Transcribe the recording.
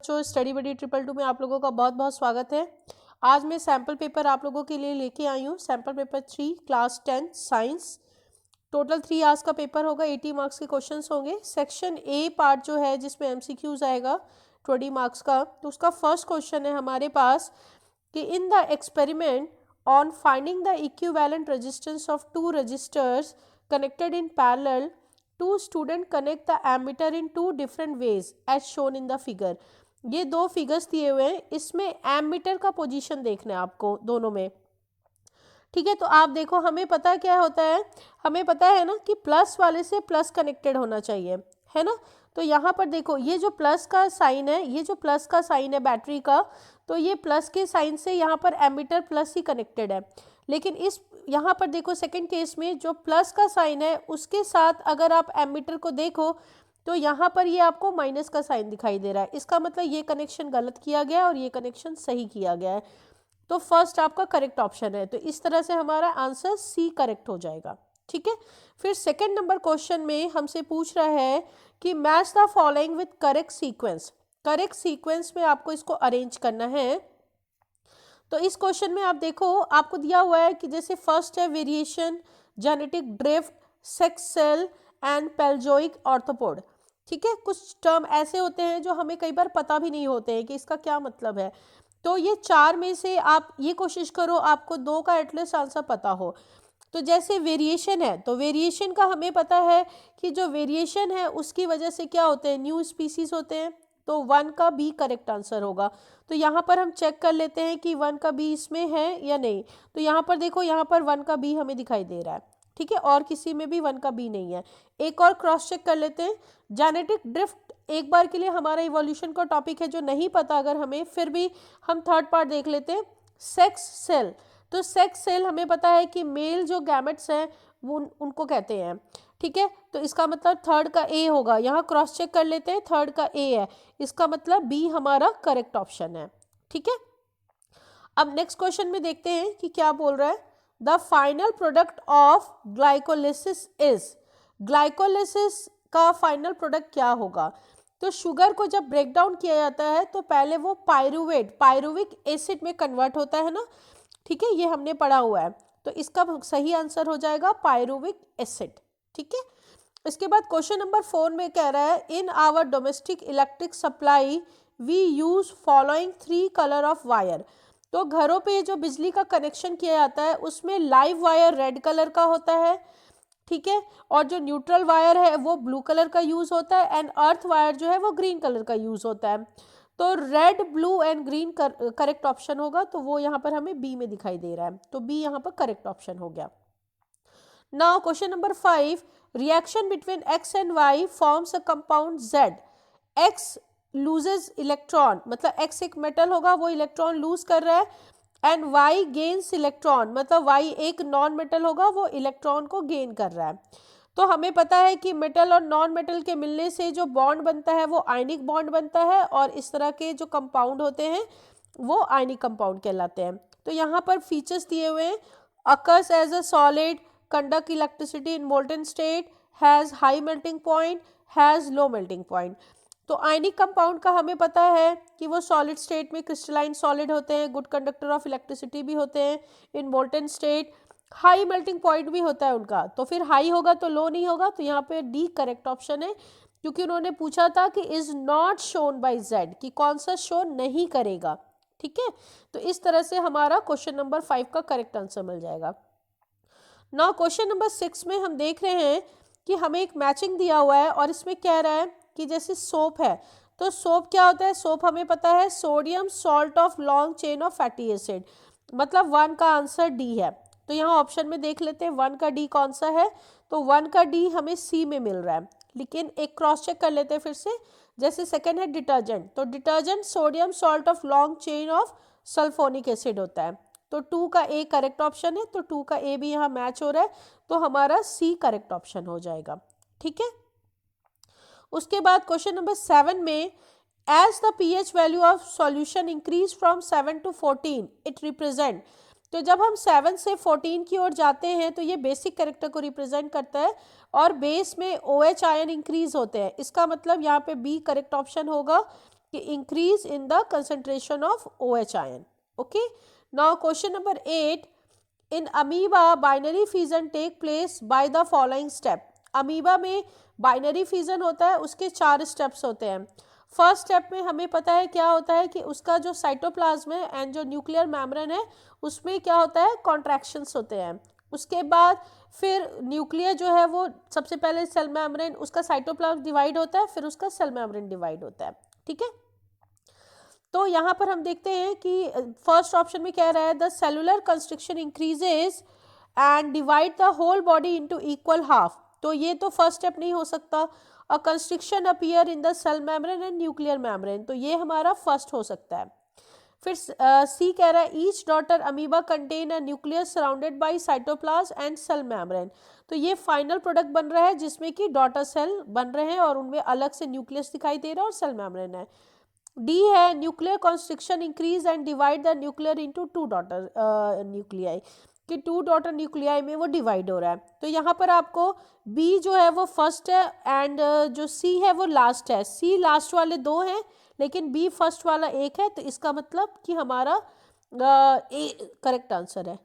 बच्चों, स्टडी बडी 222 में आप लोगों का बहुत बहुत स्वागत है। आज मैं सैम्पल पेपर आप लोगों के लिए लेके आई हूँ। Sample paper 3 class 10 science. Total 3 hours का पेपर होगा, 80 मार्क्स के क्वेश्चंस होंगे। सेक्शन ए पार्ट जो है जिसमें एमसीक्यूज आएगा 20 मार्क्स का, तो उसका फर्स्ट क्वेश्चन है हमारे पास कि in the experiment on finding the equivalent resistance of two resistors connected in parallel, two student connect the ammeter in two different ways as shown in the figure. ये दो figures दिए हुए हैं, इसमें एमीटर का पोजीशन देखना है आपको दोनों में। ठीक है, तो आप देखो, हमें पता क्या होता है, हमें पता है ना कि प्लस वाले से प्लस कनेक्टेड होना चाहिए, है ना। तो यहाँ पर देखो, ये जो प्लस का साइन है, ये जो प्लस का साइन है बैटरी का, तो ये प्लस के साइन से यहाँ पर एमीटर प्लस ही कनेक्टेड है। लेकिन इस यहाँ पर देखो सेकंड केस में जो प्लस का साइन है उसके साथ अगर आप एमीटर को देखो तो यहाँ पर ये आपको माइनस का साइन दिखाई दे रहा है। इसका मतलब ये कनेक्शन गलत किया गया है और ये कनेक्शन सही किया गया है। तो फर्स्ट आपका करेक्ट ऑप्शन है, तो इस तरह से हमारा आंसर सी करेक्ट हो जाएगा। ठीक है, फिर सेकंड नंबर क्वेश्चन में हमसे पूछ रहा है कि match the following with correct sequence. Correct sequence में आपको इसको अरेंज करना है। तो इस क्वेश्चन में आप देखो, आपको दिया हुआ है कि जैसे फर्स्ट है variation, genetic drift, sex cell and Paleozoic arthropod. ठीक है, कुछ टर्म ऐसे होते हैं जो हमें कई बार पता भी नहीं होते हैं कि इसका क्या मतलब है। तो ये चार में से आप ये कोशिश करो आपको दो का एटलीस्ट आंसर पता हो। तो जैसे वेरिएशन है, तो वेरिएशन का हमें पता है कि जो वेरिएशन है उसकी वजह से क्या होते हैं, न्यू स्पीसीज होते हैं। तो 1 का बी करेक्ट आंसर होगा। तो यहाँ पर हम चेक कर लेते हैं कि 1 का बी इसमें है या नहीं। तो यहाँ पर देखो, यहाँ पर 1 का बी हमें दिखाई दे रहा है। ठीक है, और किसी में भी 1 का बी नहीं है। एक और क्रॉस चेक कर लेते हैं। जेनेटिक ड्रिफ्ट एक बार के लिए हमारा इवोल्यूशन का टॉपिक है जो नहीं पता अगर हमें, फिर भी हम थर्ड पार्ट देख लेते हैं। सेक्स सेल, तो सेक्स सेल हमें पता है कि मेल जो गैमेट्स हैं वो उनको कहते हैं। ठीक है, तो इसका मतलब थर्ड का ए होगा। यहाँ क्रॉस चेक कर लेते हैं, थर्ड का ए है, इसका मतलब बी हमारा करेक्ट ऑप्शन है। ठीक है, अब नेक्स्ट क्वेश्चन में देखते हैं कि क्या बोल रहा है। The final product of glycolysis is, glycolysis का फाइनल प्रोडक्ट क्या होगा। तो शुगर को जब ब्रेक डाउन किया जाता है तो पहले वो पायरुविक एसिड में कन्वर्ट होता है ना। ठीक है, ये हमने पढ़ा हुआ है, तो इसका सही आंसर हो जाएगा पायरुविक एसिड। ठीक है, इसके बाद क्वेश्चन नंबर 4 में कह रहा है in our domestic electric supply we use following 3 colour of wire. तो घरों पे जो बिजली का कनेक्शन किया जाता है उसमें लाइव वायर रेड कलर का होता है। ठीक है, और जो न्यूट्रल वायर है वो ब्लू कलर का यूज होता है, एंड अर्थ वायर जो है वो ग्रीन कलर का यूज होता है। तो red, blue and green correct option होगा, तो वो यहाँ पर हमें बी में दिखाई दे रहा है, तो बी यहाँ पर करेक्ट ऑप्शन हो गया। Now question number 5, reaction between X and Y forms a compound Z. X loses electron, मतलब एक्स एक मेटल होगा वो इलेक्ट्रॉन लूज कर रहा है, एंड वाई गेन्स इलेक्ट्रॉन, मतलब वाई एक नॉन मेटल होगा वो इलेक्ट्रॉन को गेन कर रहा है। तो हमें पता है कि मेटल और नॉन मेटल के मिलने से जो बॉन्ड बनता है वो आयनिक बॉन्ड बनता है, और इस तरह के जो कंपाउंड होते हैं वो आयनिक कंपाउंड कहलाते हैं। तो यहाँ पर फीचर्स दिए हुए हैं, occurs as a solid, conduct electricity in molten state, has high melting point, has low melting point. तो आयनिक कंपाउंड का हमें पता है कि वो सॉलिड स्टेट में क्रिस्टलाइन सॉलिड होते हैं, गुड कंडक्टर ऑफ इलेक्ट्रिसिटी भी होते हैं, in molten state high melting point भी होता है उनका। तो फिर हाई होगा तो लो नहीं होगा, तो यहाँ पे डी करेक्ट ऑप्शन है, क्योंकि उन्होंने पूछा था कि is not shown by Z, कि कौन सा शो नहीं करेगा। ठीक है, तो इस तरह से हमारा क्वेश्चन नंबर 5 का करेक्ट आंसर मिल जाएगा। नाउ क्वेश्चन नंबर 6 में हम देख रहे हैं कि हमें एक मैचिंग दिया हुआ है, और इसमें कह रहा है कि जैसे सोप है, तो सोप क्या होता है, सोप हमें पता है sodium salt of long chain of fatty acid, मतलब 1 का आंसर डी है। तो यहाँ ऑप्शन में देख लेते हैं 1 का डी कौन सा है, तो 1 का डी हमें सी में मिल रहा है। लेकिन एक क्रॉस चेक कर लेते हैं फिर से। जैसे सेकंड है डिटर्जेंट, तो detergent sodium salt of long chain of sulphonic acid होता है, तो 2 का ए करेक्ट ऑप्शन है, तो 2 का ए भी यहाँ मैच हो रहा है, तो हमारा सी करेक्ट ऑप्शन हो जाएगा। ठीक है, उसके बाद क्वेश्चन नंबर 7 में as the pH value of solution increase from 7 to 14 it represent. तो जब हम 7 से 14 की ओर जाते हैं तो ये बेसिक कैरेक्टर को रिप्रेजेंट करता है, और बेस में OH आयन इंक्रीज होते हैं। इसका मतलब यहाँ पे बी करेक्ट ऑप्शन होगा, कि increase in the concentration of OH ion. Okay, now question number 8. In amoeba binary fission take place by the following step. Amoeba में बाइनरी फिजन होता है, उसके 4 स्टेप्स होते हैं. फर्स्ट स्टेप में हमें पता है क्या होता है कि उसका जो साइटोप्लाज्म है एंड जो न्यूक्लियर मेम्ब्रेन है उसमें क्या होता है, कॉन्ट्रैक्शंस होते हैं. उसके बाद फिर न्यूक्लियर जो है वो सबसे पहले सेल मेम्ब्रेन, उसका साइटोप्लाज्म डिवाइड होता है, फिर उसका सेल मेम्ब्रेन डिवाइड होता है. ठीक है, तो यहाँ पर हम देखते हैं कि फर्स्ट ऑप्शन में कह रहा है the cellular construction increases and divide the whole body into equal half. तो ये तो फर्स्ट स्टेप नहीं हो सकता. A construction appear in the cell membrane and nuclear membrane, तो ये हमारा फर्स्ट हो सकता है. फिर सी कह रहा है each daughter amoeba contain a nucleus surrounded by cytoplasm and cell membrane. तो ये फाइनल प्रोडक्ट बन रहा है जिसमें कि डॉटर सेल बन रहे हैं और उनमें अलग से न्यूक्लियस दिखाई दे रहा है और सेल मेम्ब्रेन है. डी है nuclear constriction increase and divide the nuclear into 2 daughter nuclei, कि 2 डॉटर न्यूक्लियाई में वो डिवाइड हो रहा है. तो यहाँ पर आपको बी जो है वो फर्स्ट है एंड जो सी है वो लास्ट है. सी लास्ट वाले 2 हैं लेकिन बी फर्स्ट वाला 1 है, तो इसका मतलब कि हमारा ए करेक्ट आंसर है.